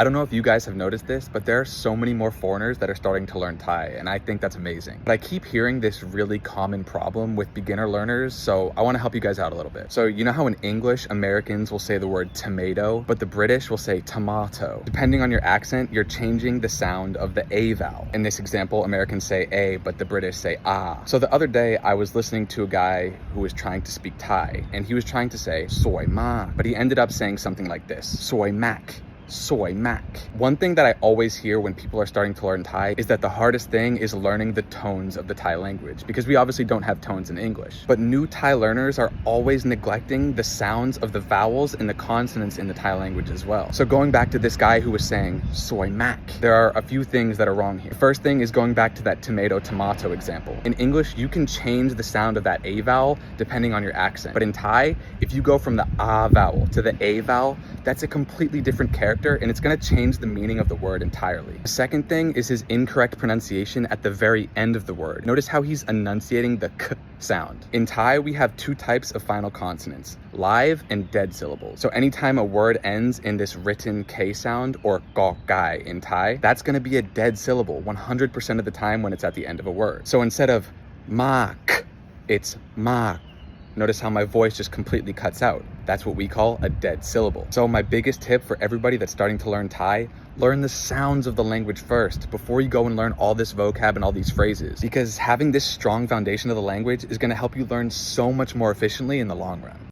I don't know if you guys have noticed this, but there are so many more foreigners that are starting to learn Thai, and I think that's amazing. But I keep hearing this really common problem with beginner learners, so I want to help you guys out a little bit. So you know how in English, Americans will say the word tomato, but the British will say tomato. Depending on your accent, you're changing the sound of the A vowel. In this example, Americans say A, but the British say ah. So the other day, I was listening to a guy who was trying to speak Thai, and he was trying to say soy ma, but he ended up saying something like this, soy mac. Soy mac. One thing that I always hear when people are starting to learn Thai is that the hardest thing is learning the tones of the Thai language, because we obviously don't have tones in English. But new Thai learners are always neglecting the sounds of the vowels and the consonants in the Thai language as well. So going back to this guy who was saying soy mac, there are a few things that are wrong here. The first thing is going back to that tomato example. In English, you can change the sound of that A vowel depending on your accent. But in Thai, if you go from the A vowel to the A vowel, that's a completely different character, and it's going to change the meaning of the word entirely. The second thing is his incorrect pronunciation at the very end of the word. Notice how he's enunciating the k sound. In Thai, we have two types of final consonants, live and dead syllables. So anytime a word ends in this written K sound, or gok gai in Thai, that's going to be a dead syllable 100% of the time when it's at the end of a word. So instead of mak, it's mak. Notice how my voice just completely cuts out. That's what we call a dead syllable. So my biggest tip for everybody that's starting to learn Thai, learn the sounds of the language first before you go and learn all this vocab and all these phrases, because having this strong foundation of the language is going to help you learn so much more efficiently in the long run.